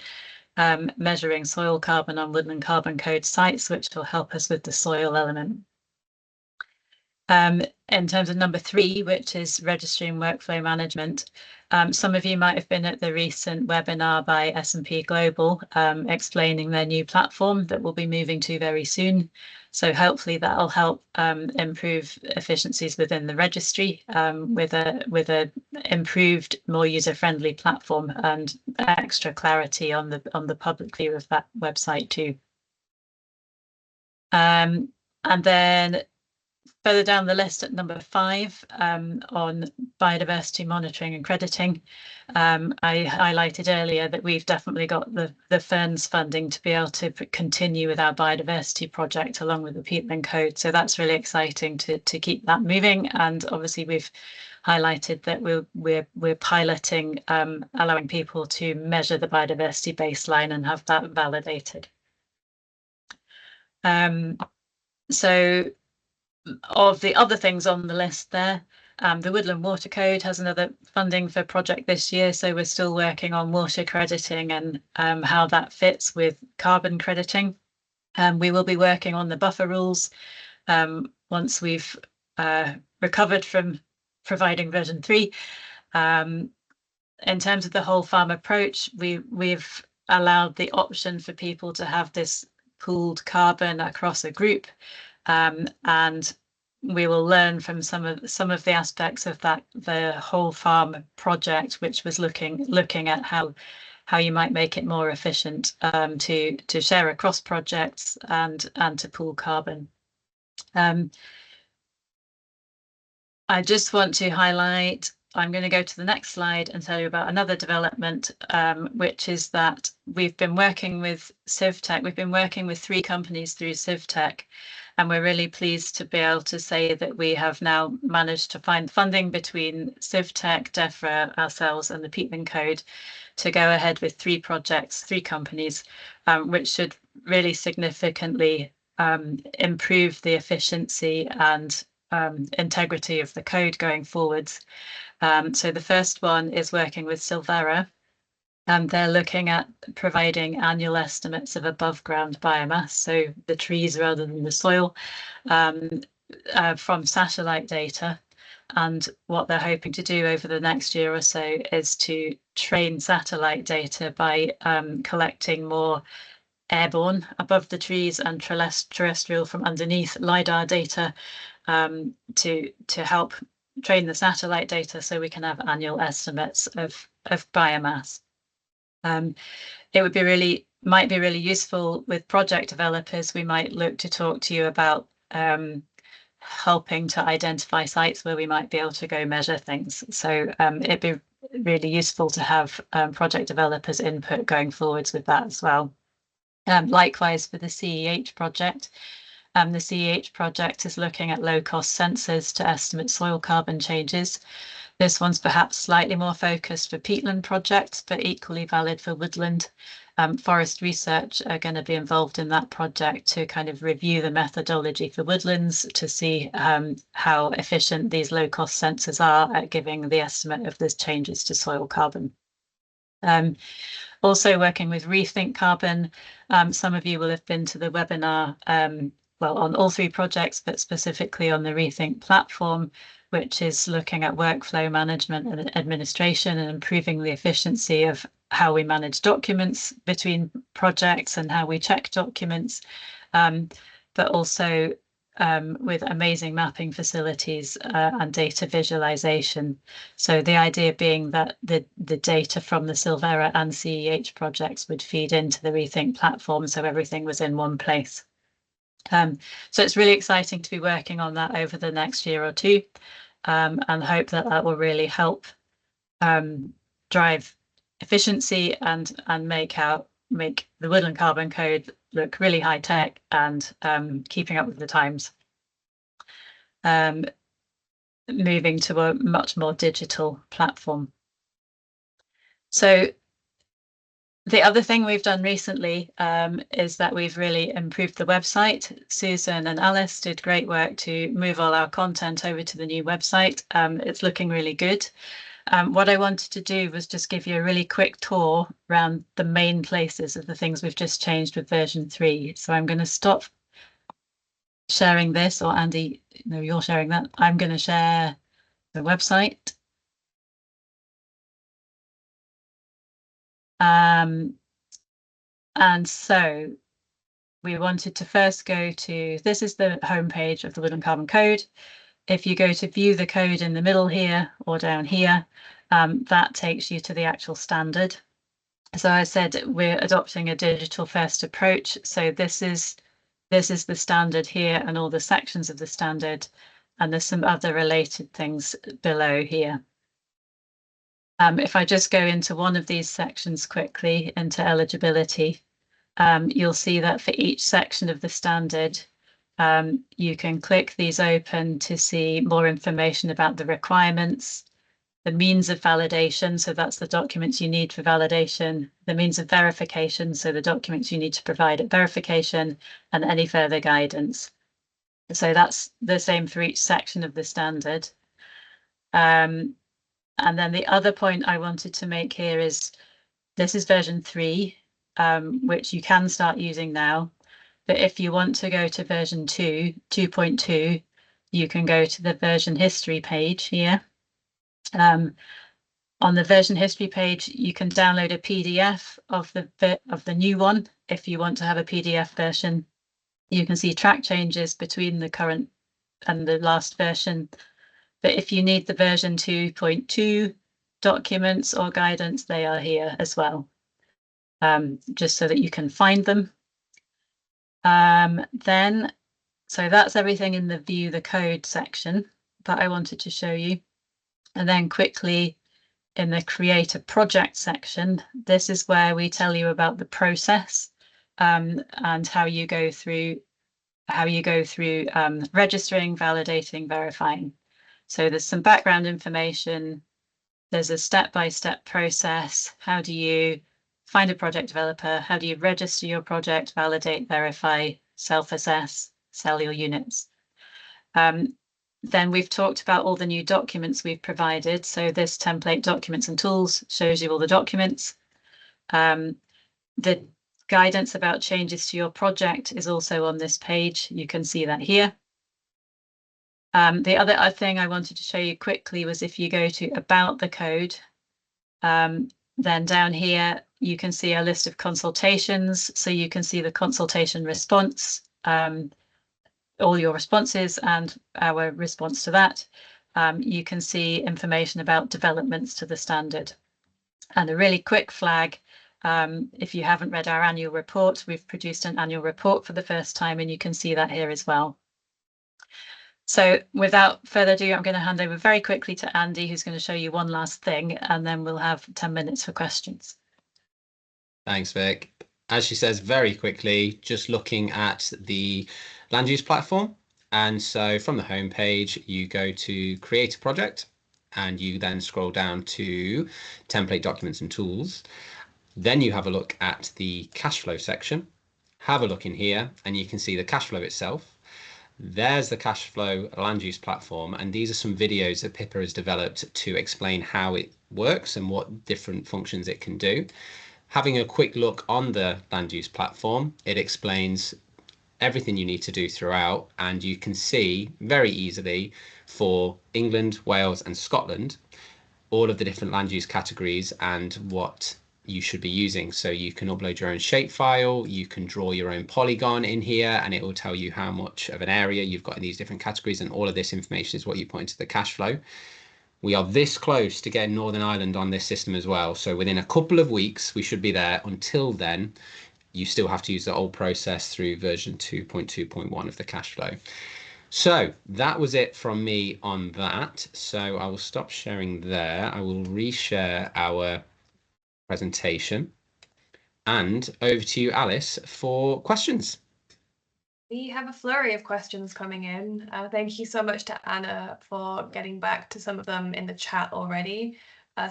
measuring soil carbon on Woodland Carbon Code sites, which will help us with the soil element. In terms of number 3, which is registry and workflow management, some of you might have been at the recent webinar by S&P Global explaining their new platform that we'll be moving to very soon. So hopefully that'll help improve efficiencies within the registry with a improved, more user-friendly platform and extra clarity on the public view of that website too. And then further down the list at number 5 on biodiversity monitoring and crediting, I highlighted earlier that we've definitely got the Ferns funding to be able to continue with our biodiversity project along with the peatland code. So that's really exciting to keep that moving. And obviously we've highlighted that we're piloting allowing people to measure the biodiversity baseline and have that validated. So of the other things on the list there, the Woodland Water Code has another funding for project this year, so we're still working on water crediting and how that fits with carbon crediting. We will be working on the buffer rules once we've recovered from providing version 3. In terms of the whole farm approach, we've allowed the option for people to have this pooled carbon across a group. And we will learn from some of the aspects of that, the whole farm project, which was looking at how you might make it more efficient to share across projects and to pool carbon. I just want to highlight, I'm going to go to the next slide and tell you about another development, which is that we've been working with CivTech. We've been working with 3 companies through CivTech, and we're really pleased to be able to say that we have now managed to find funding between CivTech, DEFRA, ourselves, and the peatland code to go ahead with 3 projects, 3 companies, which should really significantly improve the efficiency and integrity of the code going forwards. So the first one is working with Silvera, and they're looking at providing annual estimates of above ground biomass, so the trees rather than the soil, from satellite data. And what they're hoping to do over the next year or so is to train satellite data by collecting more airborne above the trees and terrestrial from underneath LiDAR data to help train the satellite data so we can have annual estimates of biomass. It might be really useful with project developers. We might look to talk to you about helping to identify sites where we might be able to go measure things. So it'd be really useful to have project developers' input going forwards with that as well. Likewise for the CEH project. The CEH project is looking at low-cost sensors to estimate soil carbon changes. This one's perhaps slightly more focused for peatland projects, but equally valid for woodland. Forest Research are going to be involved in that project to kind of review the methodology for woodlands to see how efficient these low-cost sensors are at giving the estimate of those changes to soil carbon. Also working with Rethink Carbon. Some of you will have been to the webinar, well, on all 3 projects, but specifically on the Rethink platform, which is looking at workflow management and administration and improving the efficiency of how we manage documents between projects and how we check documents, but also with amazing mapping facilities and data visualization. So the idea being that the data from the Silvera and CEH projects would feed into the Rethink platform, so everything was in one place. So it's really exciting to be working on that over the next year or two, and hope that that will really help drive efficiency and make the Woodland Carbon Code look really high tech and keeping up with the times, moving to a much more digital platform. So the other thing we've done recently is that we've really improved the website. Susan and Alice did great work to move all our content over to the new website. It's looking really good. What I wanted to do was just give you a really quick tour around the main places of the things we've just changed with version 3. So I'm going to stop sharing this, or Andy, no, you're sharing that. I'm going to share the website. And so we wanted to first go to, this is the homepage of the Woodland Carbon Code. If you go to view the code in the middle here or down here, that takes you to the actual standard. So I said we're adopting a digital first approach. So this is the standard here and all the sections of the standard, and there's some other related things below here. If I just go into one of these sections quickly, into eligibility, you'll see that for each section of the standard, you can click these open to see more information about the requirements, the means of validation, so that's the documents you need for validation, the means of verification, so the documents you need to provide at verification, and any further guidance. So that's the same for each section of the standard. And then the other point I wanted to make here is this is version 3, which you can start using now. But if you want to go to version 2.2, you can go to the version history page here. On the version history page, you can download a PDF of the new one. If you want to have a PDF version, you can see track changes between the current and the last version. But if you need the version 2.2 documents or guidance, they are here as well, just so that you can find them. So that's everything in the view the code section that I wanted to show you. And then quickly in the create a project section, this is where we tell you about the process and how you go through registering, validating, verifying. So there's some background information. There's a step-by-step process. How do you find a project developer? How do you register your project, validate, verify, self-assess, sell your units? Then we've talked about all the new documents we've provided. So this template documents and tools shows you all the documents. The guidance about changes to your project is also on this page. You can see that here. The other thing I wanted to show you quickly was if you go to about the code, then down here, you can see a list of consultations. So you can see the consultation response, all your responses and our response to that. You can see information about developments to the standard. And a really quick flag, if you haven't read our annual report, we've produced an annual report for the first time, and you can see that here as well. So without further ado, I'm going to hand over very quickly to Andy, who's going to show you one last thing, and then we'll have 10 minutes for questions. Thanks, Vic. As she says, very quickly, just looking at the land use platform. And so from the home page, you go to create a project, and you then scroll down to template documents and tools. Then you have a look at the cash flow section. Have a look in here, and you can see the cash flow itself. There's the cash flow land use platform, and these are some videos that Pippa has developed to explain how it works and what different functions it can do. Having a quick look on the land use platform, it explains everything you need to do throughout, and you can see very easily for England, Wales and Scotland all of the different land use categories and what you should be using. So you can upload your own shapefile, you can draw your own polygon in here, and it will tell you how much of an area you've got in these different categories, and all of this information is what you put into the cash flow. We are this close to getting Northern Ireland on this system as well, so within a couple of weeks we should be there. Until then, you still have to use the old process through version 2.2.1 of the cash flow. So that was it from me on that. So I will stop sharing there. I will reshare our presentation. And over to you, Alice, for questions. We have a flurry of questions coming in. Thank you so much to Anna for getting back to some of them in the chat already,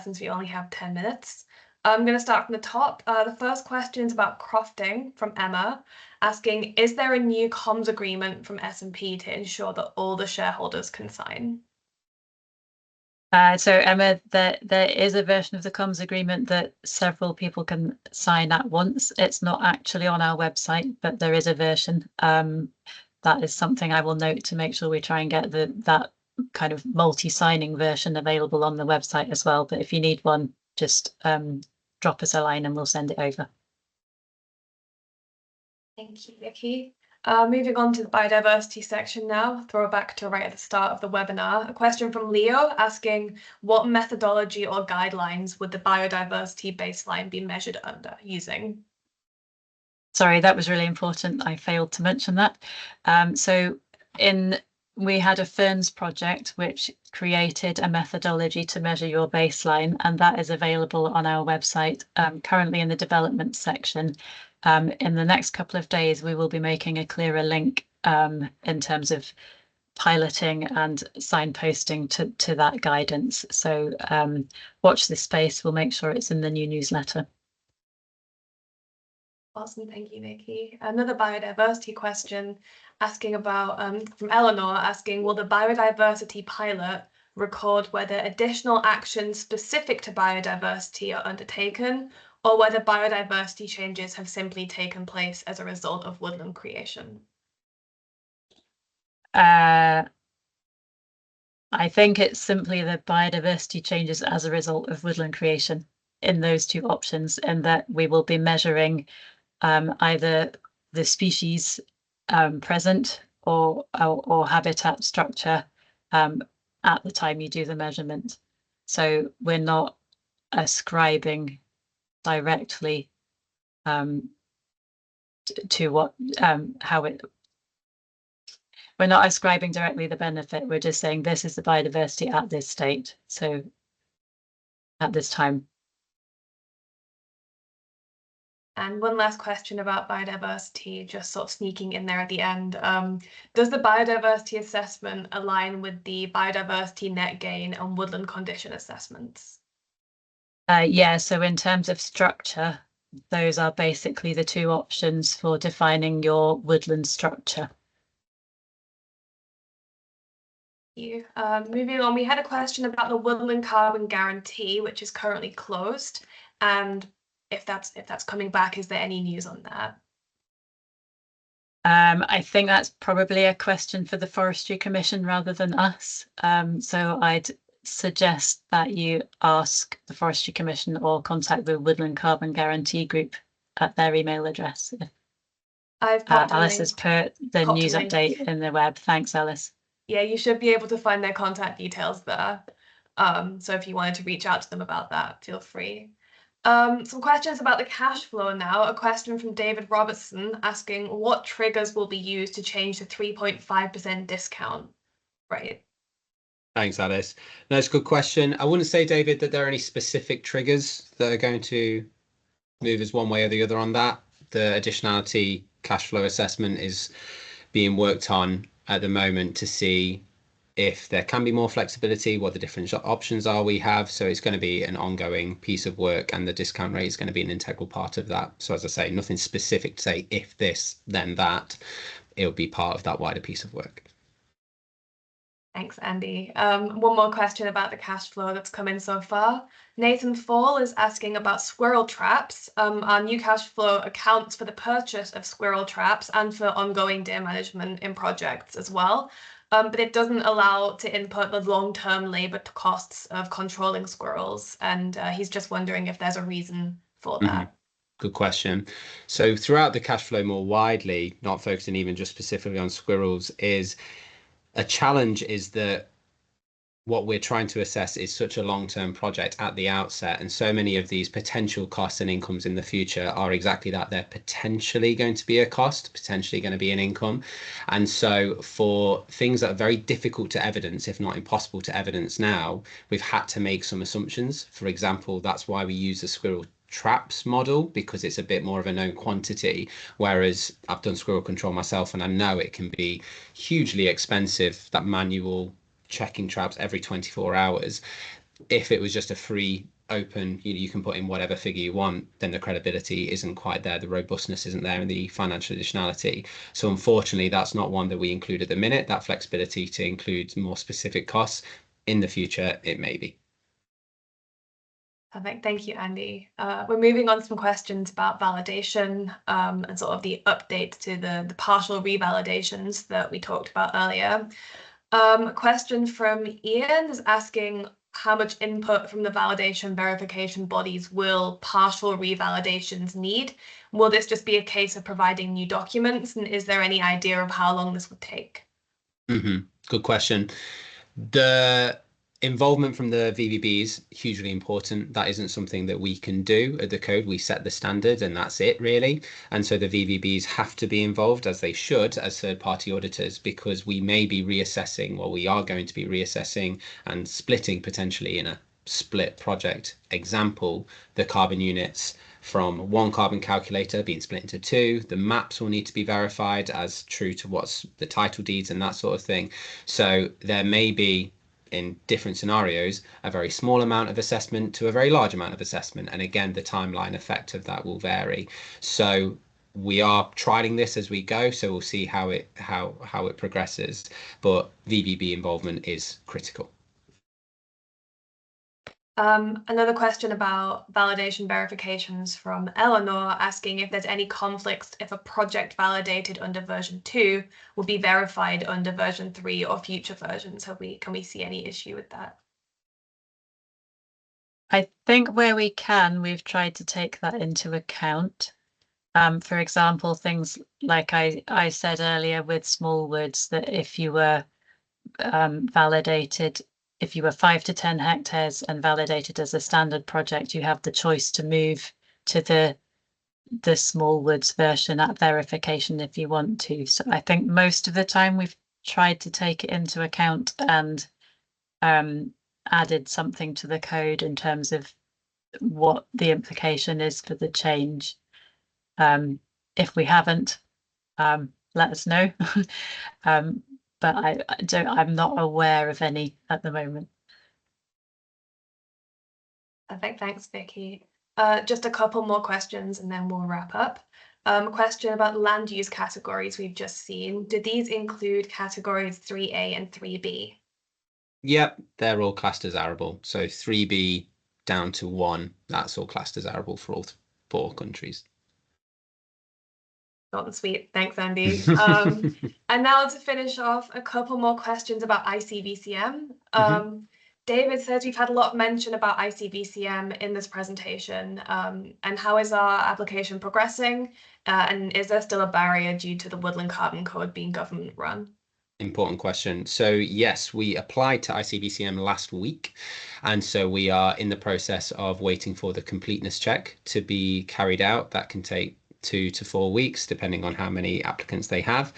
since we only have 10 minutes. I'm going to start from the top. The first question is about crofting from Emma, asking, is there a new comms agreement from S&P to ensure that all the shareholders can sign? So Emma, there is a version of the comms agreement that several people can sign at once. It's not actually on our website, but there is a version. That is something I will note to make sure we try and get that kind of multi-signing version available on the website as well. But if you need one, just drop us a line and we'll send it over. Thank you, Vicky. Moving on to the biodiversity section now, throw it back to right at the start of the webinar. A question from Leo asking, what methodology or guidelines would the biodiversity baseline be measured under using? Sorry, that was really important. I failed to mention that. We had a Ferns project which created a methodology to measure your baseline, and that is available on our website, currently in the development section. In the next couple of days, we will be making a clearer link in terms of piloting and signposting to that guidance. So watch this space. We'll make sure it's in the new newsletter. Awesome, thank you, Vicky. Another biodiversity question asking about, from Eleanor, asking, will the biodiversity pilot record whether additional actions specific to biodiversity are undertaken, or whether biodiversity changes have simply taken place as a result of woodland creation? I think it's simply the biodiversity changes as a result of woodland creation in those two options, and that we will be measuring either the species present or habitat structure at the time you do the measurement. So we're not ascribing directly to what we're not ascribing directly the benefit. We're just saying this is the biodiversity at this state, so at this time. And one last question about biodiversity, just sort of sneaking in there at the end. Does the biodiversity assessment align with the biodiversity net gain and woodland condition assessments? Yeah, so in terms of structure, those are basically the two options for defining your woodland structure. Thank you. Moving on, we had a question about the woodland carbon guarantee, which is currently closed, and if that's coming back, is there any news on that? I think that's probably a question for the Forestry Commission rather than us. So I'd suggest that you ask the Forestry Commission or contact the Woodland Carbon Guarantee Group at their email address. Alice has put the news update in the web. Thanks, Alice. Yeah, you should be able to find their contact details there. So if you wanted to reach out to them about that, feel free. Some questions about the cash flow now. A question from David Robertson asking what triggers will be used to change the 3.5% discount rate? Thanks, Alice. No, it's a good question. I wouldn't say, David, that there are any specific triggers that are going to move us one way or the other on that. The additionality cash flow assessment is being worked on at the moment to see if there can be more flexibility, what the different options are we have. So it's going to be an ongoing piece of work, and the discount rate is going to be an integral part of that. So as I say, nothing specific to say if this, then that. It'll be part of that wider piece of work. Thanks, Andy. One more question about the cash flow that's come in so far. Nathan Fall is asking about squirrel traps. Our new cash flow accounts for the purchase of squirrel traps and for ongoing deer management in projects as well. But it doesn't allow to input the long-term labor costs of controlling squirrels. And he's just wondering if there's a reason for that. Good question. So throughout the cash flow more widely, not focusing even just specifically on squirrels, is a challenge is that what we're trying to assess is such a long-term project at the outset, and so many of these potential costs and incomes in the future are exactly that. They're potentially going to be a cost, potentially going to be an income. And so for things that are very difficult to evidence, if not impossible to evidence now, we've had to make some assumptions. For example, that's why we use the squirrel traps model, because it's a bit more of a known quantity, whereas I've done squirrel control myself and I know it can be hugely expensive, that manual checking traps every 24 hours. If it was just a free open, you can put in whatever figure you want, then the credibility isn't quite there, the robustness isn't there, and the financial additionality. So unfortunately, that's not one that we include at the minute, that flexibility to include more specific costs. In the future, it may be. Perfect. Thank you, Andy. We're moving on to some questions about validation and sort of the updates to the partial revalidations that we talked about earlier. A question from Ian is asking how much input from the validation verification bodies will partial revalidations need? Will this just be a case of providing new documents? And is there any idea of how long this would take? Good question. The involvement from the VVBs, hugely important. That isn't something that we can do at the code. We set the standard and that's it, really. And so the VVBs have to be involved, as they should, as third-party auditors, because we may be reassessing, well, we are going to be reassessing and splitting potentially in a split project example, the carbon units from one carbon calculator being split into two. The maps will need to be verified as true to what's the title deeds and that sort of thing. So there may be, in different scenarios, a very small amount of assessment to a very large amount of assessment. And again, the timeline effect of that will vary. So we are trialing this as we go, so we'll see how it progresses. But VVB involvement is critical. Another question about validation verifications from Eleanor, asking if there's any conflicts if a project validated under version 2 will be verified under version 3 or future versions. Can we see any issue with that? I think where we can, we've tried to take that into account. For example, things like I said earlier with Smallwoods, that if you were validated, if you were 5 to 10 hectares and validated as a standard project, you have the choice to move to the Smallwoods version at verification if you want to. So I think most of the time we've tried to take it into account and added something to the code in terms of what the implication is for the change. If we haven't, let us know. But I'm not aware of any at the moment. Perfect, thanks, Vicky. Just a couple more questions and then we'll wrap up. Question about land use categories we've just seen. Do these include categories 3A and 3B? Yep, they're all classed as arable. So 3B down to 1, that's all classed as arable for all 4 countries. Short and sweet. Thanks, Andy. And now to finish off, a couple more questions about ICVCM. David says we've had a lot of mention about ICVCM in this presentation. And how is our application progressing? And is there still a barrier due to the Woodland Carbon Code being government run? Important question. So yes, we applied to ICVCM last week, and so we are in the process of waiting for the completeness check to be carried out. That can take 2 to 4 weeks, depending on how many applicants they have.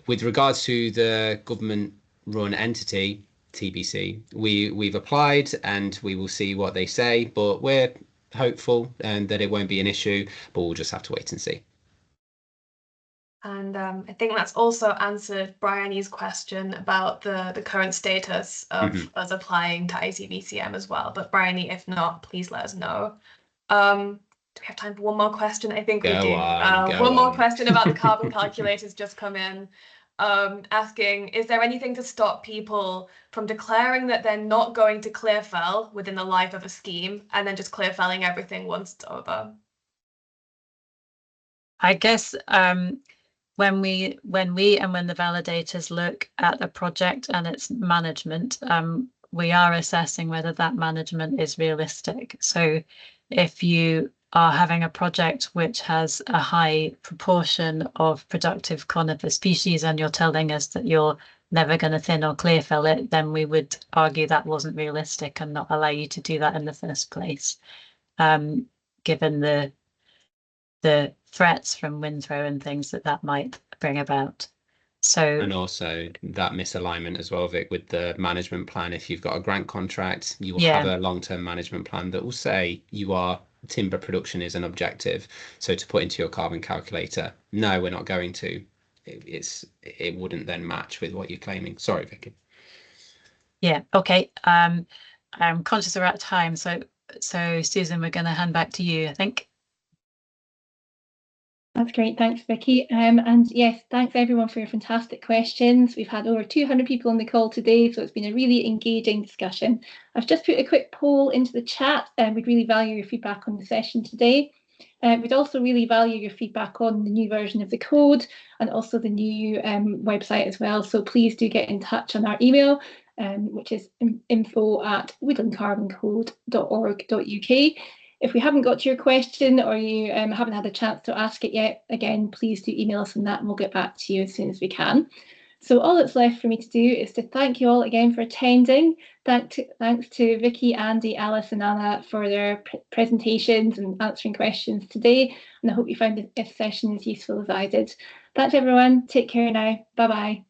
With regards to the government-run entity, TBC, we've applied and we will see what they say, but we're hopeful and that it won't be an issue, but we'll just have to wait and see. And I think that's also answered Bryony's question about the current status of us applying to ICVCM as well. But Bryony, if not, please let us know. Do we have time for one more question? I think we do. One more question about the carbon calculators just come in, asking, is there anything to stop people from declaring that they're not going to clear fell within the life of a scheme and then just clear felling everything once it's over? I guess when the validators look at a project and its management, we are assessing whether that management is realistic. So if you are having a project which has a high proportion of productive conifer species and you're telling us that you're never going to thin or clear fill it, then we would argue that wasn't realistic and not allow you to do that in the first place, given the threats from wind throw and things that might bring about. So, and also that misalignment as well, Vic, with the management plan. If you've got a grant contract, you will have a long-term management plan that will say timber production is an objective. So to put into your carbon calculator, no, we're not going to. It wouldn't then match with what you're claiming. Sorry, Vicky. Yeah. Okay. I'm conscious we're out of time, so Susan, we're going to hand back to you, I think. That's great. Thanks, Vicky. And yes, thanks everyone for your fantastic questions. We've had over 200 people on the call today, so it's been a really engaging discussion. I've just put a quick poll into the chat, and we'd really value your feedback on the session today. We'd also really value your feedback on the new version of the code and also the new website as well. So please do get in touch on our email, which is info@woodlandcarboncode.org.uk. If we haven't got to your question or you haven't had a chance to ask it yet, again, please do email us on that and we'll get back to you as soon as we can. So all that's left for me to do is to thank you all again for attending. Thanks to Vicky, Andy, Alice and Anna for their presentations and answering questions today. And I hope you found this session as useful as I did. Thanks everyone. Take care now. Bye-bye.